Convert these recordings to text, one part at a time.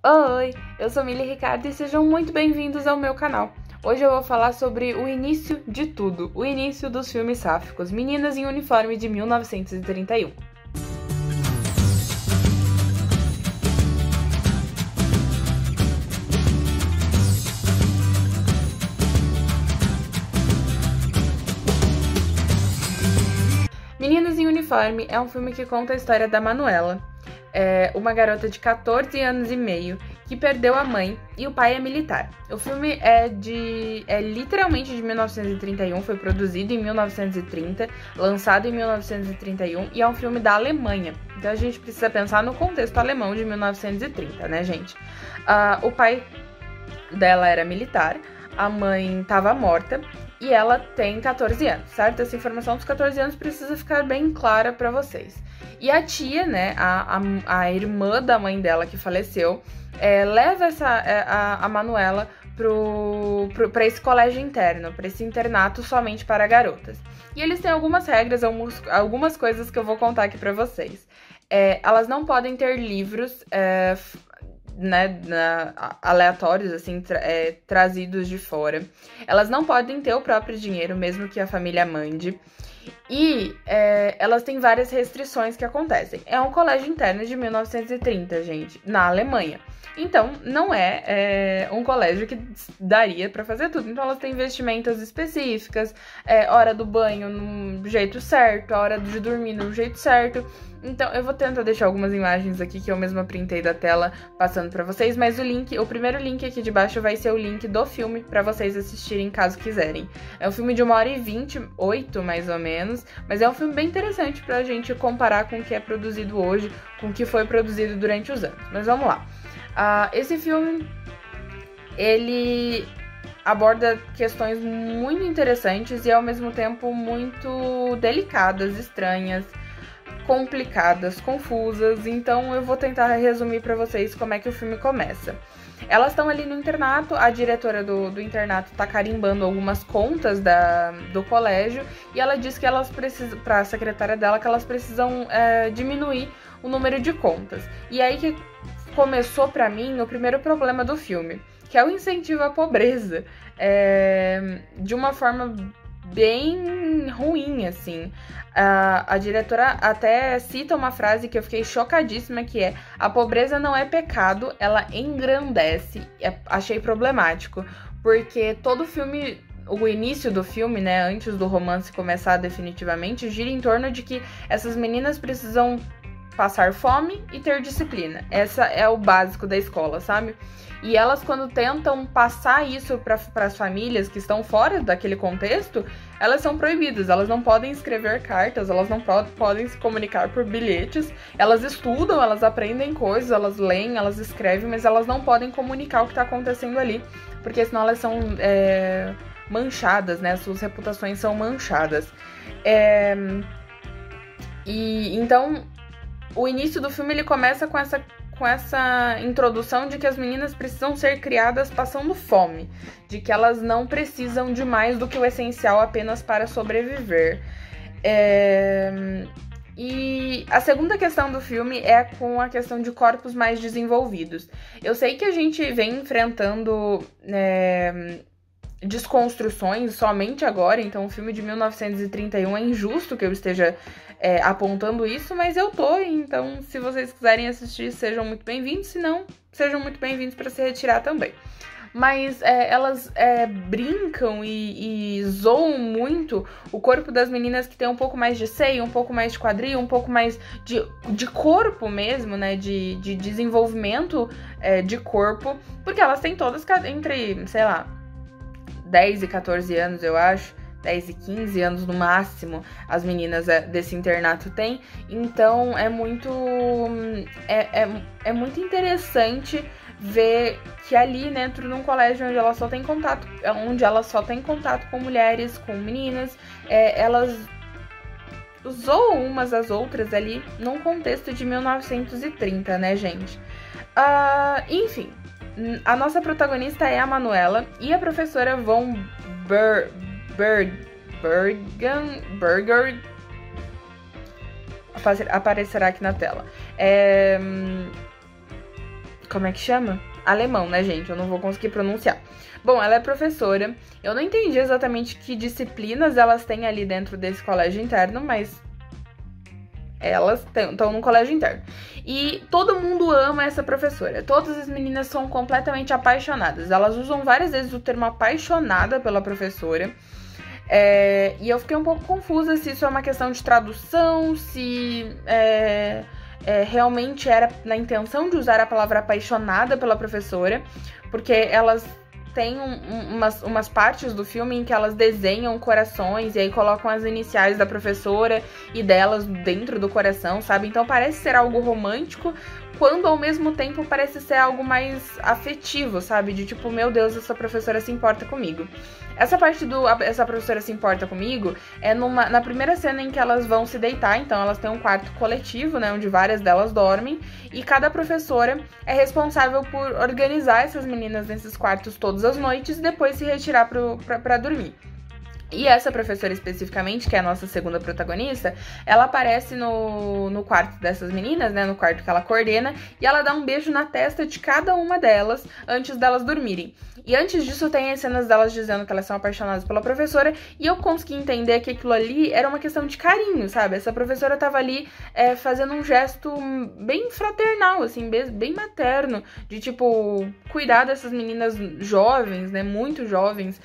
Oi, eu sou Milly Ricardo e sejam muito bem-vindos ao meu canal. Hoje eu vou falar sobre o início de tudo, o início dos filmes sáficos, Meninas em Uniforme de 1931. Meninas em Uniforme é um filme que conta a história da Manuela, uma garota de 14 anos e meio que perdeu a mãe e o pai é militar. O filme é literalmente de 1931, foi produzido em 1930, lançado em 1931 e é um filme da Alemanha. Então a gente precisa pensar no contexto alemão de 1930, né, gente? O pai dela era militar, a mãe estava morta e ela tem 14 anos, certo? Essa informação dos 14 anos precisa ficar bem clara para vocês. E a tia, né, a irmã da mãe dela que faleceu, leva a Manuela para esse colégio interno, para esse internato somente para garotas. E eles têm algumas regras, algumas coisas que eu vou contar aqui para vocês. Elas não podem ter livros aleatórios, assim, trazidos de fora. Elas não podem ter o próprio dinheiro, mesmo que a família mande. E elas têm várias restrições que acontecem. É um colégio interno de 1930, gente, na Alemanha. Então, não é um colégio que daria pra fazer tudo. Então, elas têm vestimentas específicas, hora do banho no jeito certo, a hora de dormir no jeito certo. Então, eu vou tentar deixar algumas imagens aqui que eu mesma printei da tela passando pra vocês, mas o primeiro link aqui de baixo vai ser o link do filme pra vocês assistirem caso quiserem. É um filme de 1h28, mais ou menos, mas é um filme bem interessante pra gente comparar com o que é produzido hoje, com o que foi produzido durante os anos. Mas vamos lá. Esse filme, ele aborda questões muito interessantes e ao mesmo tempo muito delicadas, estranhas, complicadas, confusas. Então eu vou tentar resumir pra vocês como é que o filme começa. Elas estão ali no internato, a diretora do internato tá carimbando algumas contas do colégio e ela diz que elas precisam, pra secretária dela, que elas precisam diminuir o número de contas. E aí que começou pra mim o primeiro problema do filme, que é o incentivo à pobreza, de uma forma bem ruim, assim. A diretora até cita uma frase que eu fiquei chocadíssima, que é: a pobreza não é pecado, ela engrandece. Achei problemático, porque todo filme, o início do filme, né, antes do romance começar definitivamente, gira em torno de que essas meninas precisam passar fome e ter disciplina. Essa é o básico da escola, sabe? E elas, quando tentam passar isso para as famílias que estão fora daquele contexto, elas são proibidas. Elas não podem escrever cartas, elas não podem se comunicar por bilhetes. Elas estudam, elas aprendem coisas, elas leem, elas escrevem, mas elas não podem comunicar o que está acontecendo ali, porque senão elas são manchadas, né? Suas reputações são manchadas. E então o início do filme ele começa com essa introdução de que as meninas precisam ser criadas passando fome, de que elas não precisam de mais do que o essencial apenas para sobreviver. E a segunda questão do filme é com a questão de corpos mais desenvolvidos. Eu sei que a gente vem enfrentando desconstruções somente agora, então o filme de 1931 é injusto que eu esteja apontando isso, mas eu tô, então se vocês quiserem assistir, sejam muito bem-vindos, se não, sejam muito bem-vindos para se retirar também. Mas elas brincam e zoam muito o corpo das meninas que tem um pouco mais de seio, um pouco mais de quadril, um pouco mais de corpo mesmo, né, de desenvolvimento de corpo, porque elas têm todas entre, sei lá, 10 e 14 anos, eu acho. 10 e 15 anos no máximo, as meninas desse internato têm. Então é muito interessante ver que ali dentro de um colégio onde ela só tem contato com mulheres, com meninas, elas zoam umas às outras ali num contexto de 1930, né, gente? Enfim, a nossa protagonista é a Manuela e a professora Von Berger aparecerá aqui na tela. Como é que chama? Alemão, né, gente? Eu não vou conseguir pronunciar. Bom, ela é professora. Eu não entendi exatamente que disciplinas elas têm ali dentro desse colégio interno, mas elas estão num colégio interno. E todo mundo ama essa professora. Todas as meninas são completamente apaixonadas. Elas usam várias vezes o termo apaixonada pela professora. E eu fiquei um pouco confusa se isso é uma questão de tradução, se realmente era na intenção de usar a palavra apaixonada pela professora, porque elas têm umas partes do filme em que elas desenham corações e aí colocam as iniciais da professora e delas dentro do coração, sabe? Então parece ser algo romântico, quando ao mesmo tempo parece ser algo mais afetivo, sabe? De tipo, meu Deus, essa professora se importa comigo. Essa parte essa professora se importa comigo é na primeira cena em que elas vão se deitar. Então elas têm um quarto coletivo, né, onde várias delas dormem, e cada professora é responsável por organizar essas meninas nesses quartos todas as noites e depois se retirar pra dormir. E essa professora especificamente, que é a nossa segunda protagonista, ela aparece no quarto dessas meninas, né, no quarto que ela coordena, e ela dá um beijo na testa de cada uma delas antes delas dormirem. E antes disso tem as cenas delas dizendo que elas são apaixonadas pela professora, e eu consegui entender que aquilo ali era uma questão de carinho, sabe? Essa professora tava ali fazendo um gesto bem fraternal, assim, bem materno, de tipo, cuidar dessas meninas jovens, né, muito jovens,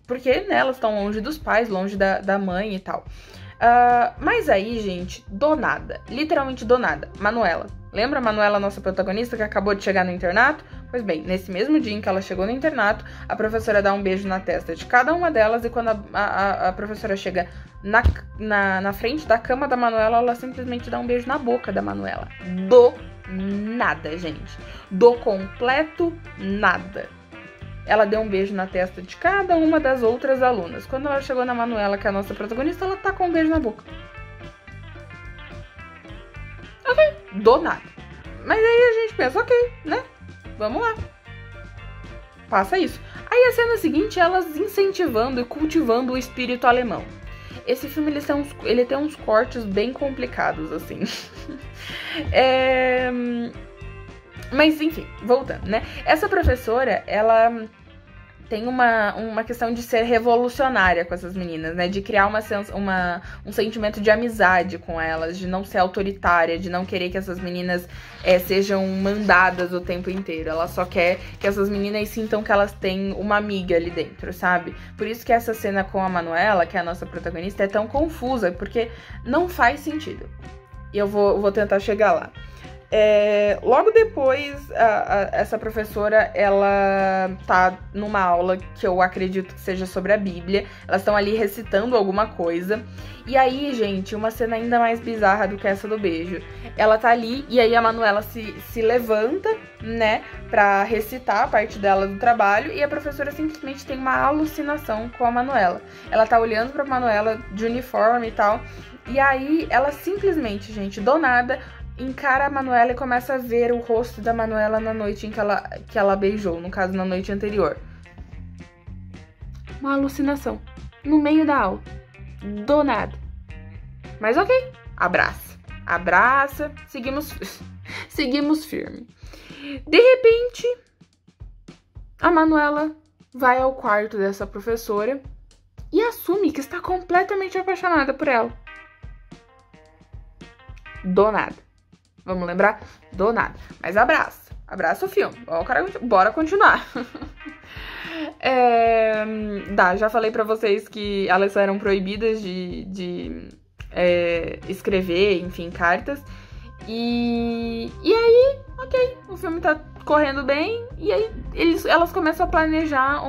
porque, né, elas estão longe dos pais, longe da mãe e tal. Mas aí, gente, do nada, literalmente do nada, Manuela. Lembra a Manuela, nossa protagonista, que acabou de chegar no internato? Pois bem, nesse mesmo dia em que ela chegou no internato, a professora dá um beijo na testa de cada uma delas, e quando a professora chega na frente da cama da Manuela, ela simplesmente dá um beijo na boca da Manuela. Do nada, gente. Do completo nada. Ela deu um beijo na testa de cada uma das outras alunas. Quando ela chegou na Manuela, que é a nossa protagonista, ela tacou um beijo na boca. Ok, do nada. Mas aí a gente pensa, ok, né? Vamos lá. Passa isso. Aí a cena seguinte, elas incentivando e cultivando o espírito alemão. Esse filme, ele tem uns cortes bem complicados, assim. Mas, enfim, voltando, né? Essa professora, ela tem uma questão de ser revolucionária com essas meninas, né? De criar um sentimento de amizade com elas, de não ser autoritária, de não querer que essas meninas sejam mandadas o tempo inteiro. Ela só quer que essas meninas sintam que elas têm uma amiga ali dentro, sabe? Por isso que essa cena com a Manuela, que é a nossa protagonista, é tão confusa, porque não faz sentido. E eu vou tentar chegar lá. Logo depois, essa professora, ela tá numa aula que eu acredito que seja sobre a Bíblia. Elas estão ali recitando alguma coisa. E aí, gente, uma cena ainda mais bizarra do que essa do beijo. Ela tá ali e aí a Manuela se levanta, né, pra recitar a parte dela do trabalho. E a professora simplesmente tem uma alucinação com a Manuela. Ela tá olhando pra Manuela de uniforme e tal. E aí, ela simplesmente, gente, do nada, encara a Manuela e começa a ver o rosto da Manuela na noite em que ela beijou, no caso, na noite anterior. Uma alucinação. No meio da aula. Do nada. Mas ok. Abraça. Seguimos firme. De repente, a Manuela vai ao quarto dessa professora e assume que está completamente apaixonada por ela. Do nada. Vamos lembrar? Do nada. Mas abraça o filme. Bora continuar. Já falei pra vocês que elas eram proibidas de escrever, enfim, cartas. E aí, ok, o filme tá correndo bem. E aí elas começam a planejar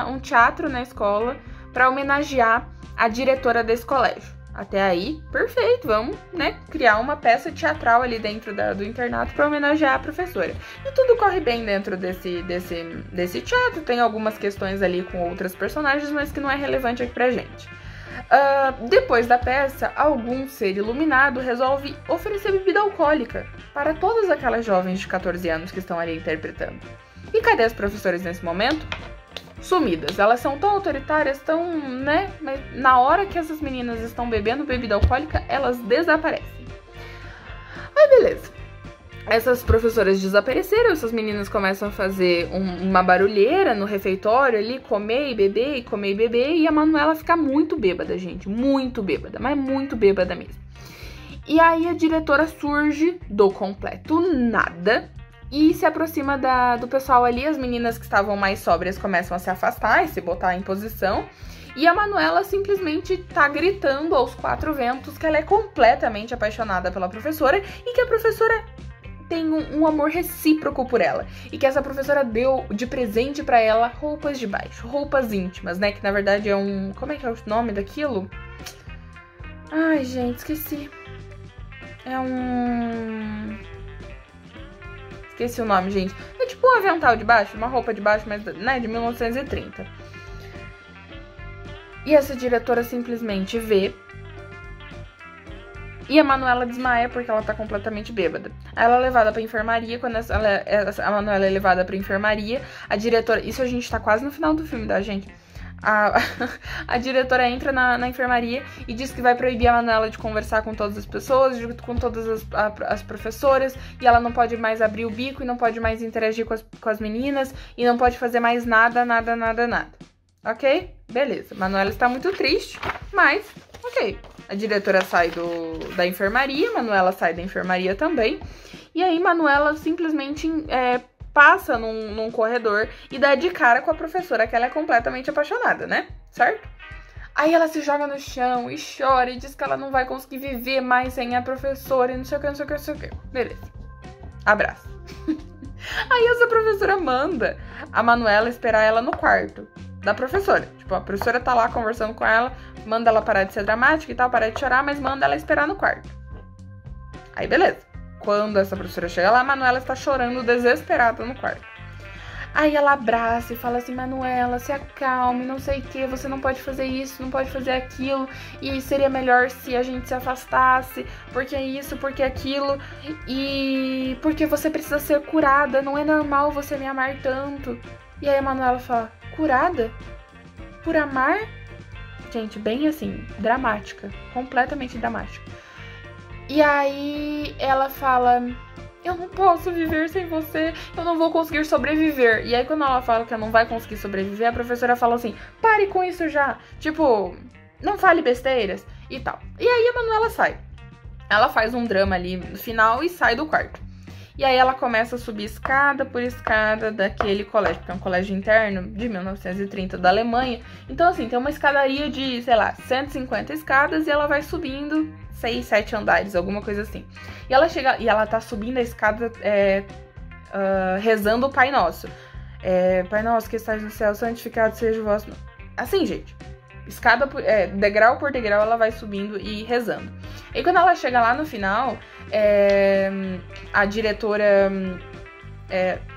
um teatro na escola pra homenagear a diretora desse colégio. Até aí, perfeito, vamos, né, criar uma peça teatral ali dentro do internato para homenagear a professora. E tudo corre bem dentro desse teatro, tem algumas questões ali com outras personagens, mas que não é relevante aqui pra gente. Depois da peça, algum ser iluminado resolve oferecer bebida alcoólica para todas aquelas jovens de 14 anos que estão ali interpretando. E cadê as professoras nesse momento? Sumidas. Elas são tão autoritárias, né? Mas na hora que essas meninas estão bebendo bebida alcoólica, elas desaparecem. Aí, beleza. essas professoras desapareceram, essas meninas começam a fazer uma barulheira no refeitório ali, comer e beber, e a Manuela fica muito bêbada, gente, muito bêbada, mas muito bêbada mesmo. E aí a diretora surge do completo nada e se aproxima do pessoal ali, as meninas que estavam mais sóbrias começam a se afastar e se botar em posição, e a Manuela simplesmente tá gritando aos quatro ventos que ela é completamente apaixonada pela professora e que a professora tem um amor recíproco por ela. E que essa professora deu de presente pra ela roupas de baixo, roupas íntimas, né? Que na verdade é um... Como é que é o nome daquilo? Ai, gente, esqueci. É um... Esqueci o nome, gente. É tipo um avental de baixo, uma roupa de baixo, mas, né, de 1930. E essa diretora simplesmente vê. E a Manuela desmaia porque ela tá completamente bêbada. Aí ela é levada pra enfermaria. Quando a Manuela é levada pra enfermaria, a diretora... Isso a gente tá quase no final do filme, tá, gente? A diretora entra na enfermaria e diz que vai proibir a Manuela de conversar com todas as pessoas, com todas as professoras, e ela não pode mais abrir o bico, e não pode mais interagir com as meninas, e não pode fazer mais nada. Ok? Beleza. Manuela está muito triste, mas ok. A diretora sai da enfermaria, Manuela sai da enfermaria também. E aí Manuela simplesmente passa num corredor e dá de cara com a professora, que ela é completamente apaixonada, né? Certo? Aí ela se joga no chão e chora e diz que ela não vai conseguir viver mais sem a professora e não sei o que. Beleza. Abraço. Aí essa professora manda a Manuela esperar ela no quarto da professora. Tipo, a professora tá lá conversando com ela, manda ela parar de ser dramática e tal, parar de chorar, mas manda ela esperar no quarto. Aí, beleza. Quando essa professora chega lá, a Manuela está chorando desesperada no quarto. Aí ela abraça e fala assim, Manuela, se acalme, não sei o que, você não pode fazer isso, não pode fazer aquilo, e seria melhor se a gente se afastasse, porque isso, porque aquilo, e porque você precisa ser curada, não é normal você me amar tanto. E aí a Manuela fala, curada? Por amar? Gente, bem assim, dramática, completamente dramática. E aí ela fala, eu não posso viver sem você, eu não vou conseguir sobreviver. E aí quando ela fala que ela não vai conseguir sobreviver, a professora fala assim, pare com isso já, tipo, não fale besteiras e tal. E aí a Manuela sai. Ela faz um drama ali no final e sai do quarto. E aí ela começa a subir escada por escada daquele colégio, que é um colégio interno de 1930 da Alemanha. Então, assim, tem uma escadaria de, sei lá, 150 escadas e ela vai subindo 6, 7 andares, alguma coisa assim. E ela chega, e ela tá subindo a escada rezando o Pai Nosso. Pai Nosso que estás no céu, santificado seja o vosso nome. Assim, gente. Degrau por degrau, ela vai subindo e rezando. E quando ela chega lá no final, a diretora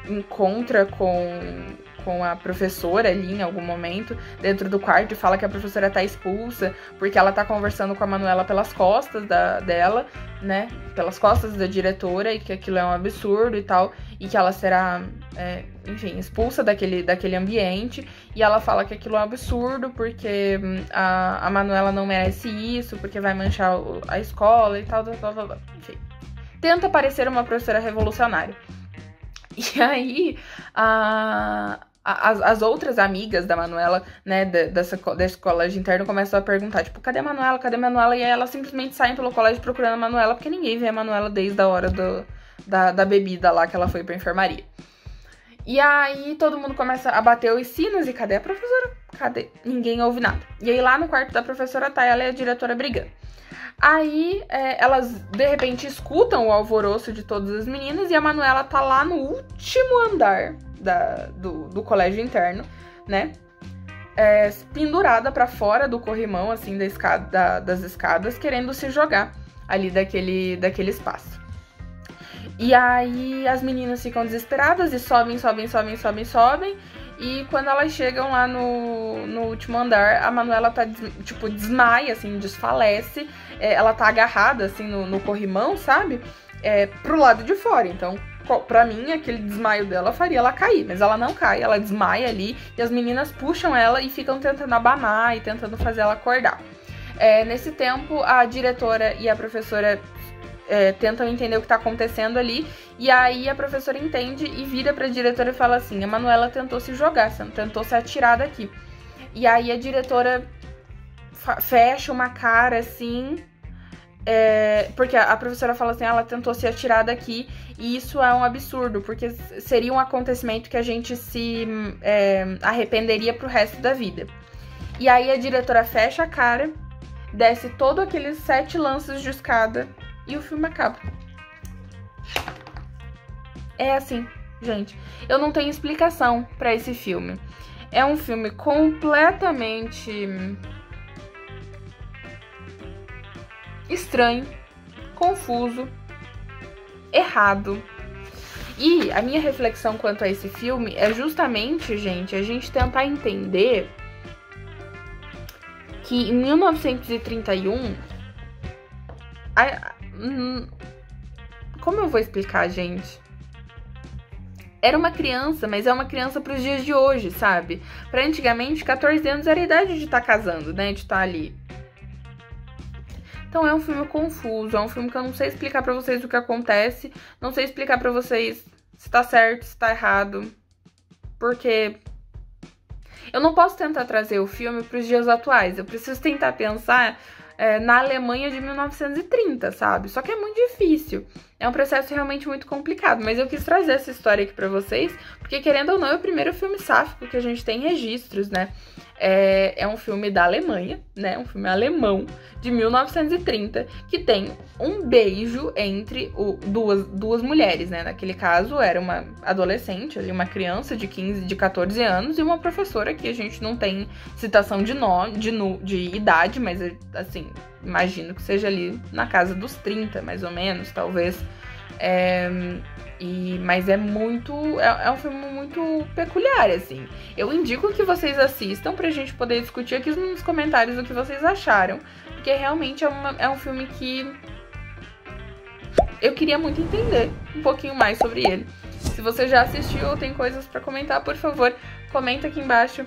encontra com a professora ali em algum momento, dentro do quarto, e fala que a professora tá expulsa, porque ela tá conversando com a Manuela pelas costas dela, né? Pelas costas da diretora, e que aquilo é um absurdo e tal, e que ela será, enfim, expulsa daquele ambiente, e ela fala que aquilo é um absurdo, porque a Manuela não merece isso, porque vai manchar a escola e tal. Enfim, tenta parecer uma professora revolucionária. E aí, as outras amigas da Manuela, né, desse colégio interno, começam a perguntar, tipo, cadê a Manuela, cadê a Manuela? E aí elas simplesmente saem pelo colégio procurando a Manuela, porque ninguém vê a Manuela desde a hora da bebida lá que ela foi pra enfermaria. E aí todo mundo começa a bater os sinos e cadê a professora? Cadê? Ninguém ouve nada. E aí lá no quarto da professora tá ela e a diretora brigando. Aí elas de repente escutam o alvoroço de todas as meninas e a Manuela tá lá no último andar do colégio interno, né? Pendurada pra fora do corrimão, assim, das escadas, querendo se jogar ali daquele espaço. E aí as meninas ficam desesperadas e sobem. E quando elas chegam lá no último andar, a Manuela tá, tipo, desmaia, assim, desfalece. Ela tá agarrada, assim, no corrimão, sabe? Pro lado de fora. Então, pra mim, aquele desmaio dela faria ela cair. Mas ela não cai, ela desmaia ali. E as meninas puxam ela e ficam tentando abanar e tentando fazer ela acordar. Nesse tempo, a diretora e a professora tentam entender o que tá acontecendo ali, e aí a professora entende e vira pra diretora e fala assim: a Manuela tentou se jogar, tentou se atirar daqui. E aí a diretora fecha uma cara assim, porque a professora fala assim: ela tentou se atirar daqui, e isso é um absurdo, porque seria um acontecimento que a gente se arrependeria pro resto da vida. E aí a diretora fecha a cara, desce todos aqueles 7 lances de escada e o filme acaba. É assim, gente. Eu não tenho explicação pra esse filme. É um filme completamente estranho, confuso, errado. E a minha reflexão quanto a esse filme é justamente, gente, a gente tentar entender que em 1931... Como eu vou explicar, gente? Era uma criança, mas é uma criança pros dias de hoje, sabe? Pra antigamente, 14 anos era a idade de estar casando, né? De estar ali. Então é um filme confuso, é um filme que eu não sei explicar pra vocês o que acontece, não sei explicar pra vocês se tá certo, se tá errado, porque eu não posso tentar trazer o filme pros dias atuais, eu preciso tentar pensar na Alemanha de 1930, sabe? Só que é muito difícil, é um processo realmente muito complicado, mas eu quis trazer essa história aqui pra vocês, porque querendo ou não é o primeiro filme sáfico que a gente tem registros, né? É um filme da Alemanha, né? Um filme alemão de 1930 que tem um beijo entre duas mulheres, né? Naquele caso era uma adolescente, ali, uma criança de 14 anos e uma professora que a gente não tem citação de idade, mas assim, imagino que seja ali na casa dos 30, mais ou menos, talvez. Mas é um filme muito peculiar, assim. Eu indico que vocês assistam pra gente poder discutir aqui nos comentários o que vocês acharam, porque realmente é um filme que eu queria muito entender um pouquinho mais sobre ele. Se você já assistiu ou tem coisas pra comentar, por favor, comenta aqui embaixo.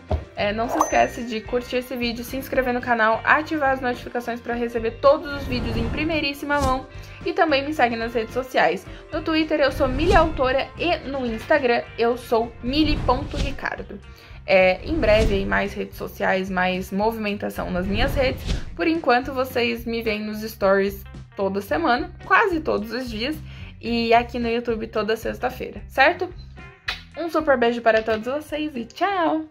Não se esquece de curtir esse vídeo, se inscrever no canal, ativar as notificações para receber todos os vídeos em primeiríssima mão e também me segue nas redes sociais. No Twitter eu sou miliautora e no Instagram eu sou mili.ricardo. Em breve aí mais redes sociais, mais movimentação nas minhas redes. Por enquanto vocês me veem nos stories toda semana, quase todos os dias, e aqui no YouTube toda sexta-feira, certo? Um super beijo para todos vocês e tchau!